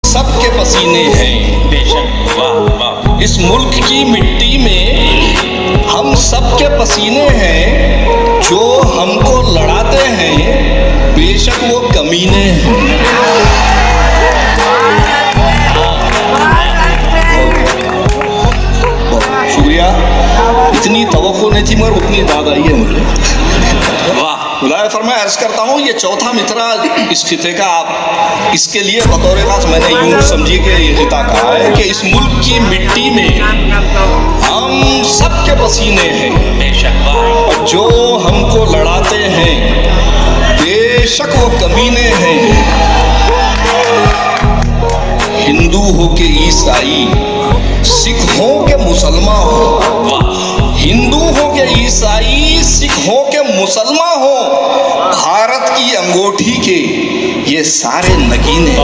सबके पसीने हैं। बेशक, वाह वाह। इस मुल्क की मिट्टी में हम सबके पसीने हैं। जो हमको लड़ाते हैं बेशक वो कमीने हैं। शुक्रिया, इतनी तवक्को नहीं थी मगर उतनी याद आई है मुझे। वाह। खुदा फरमाया, अर्ज करता हूँ ये चौथा मित्रा इस खिते का, आप इसके लिए बतौर खास मैंने यूं समझिए कि ये खिता कहा है कि इस मुल्क की मिट्टी में हम सबके पसीने हैं। बेशक, वाह। और जो हमको लड़ाते हैं बेशक वो कमीने हैं। हिंदू हो के ईसाई, सिख हो के मुसलमान हो, वाह। हिंदू हो के ईसाई, सिख हो के मुसलमान हो, भारत की अंगूठी के ये सारे नगीने।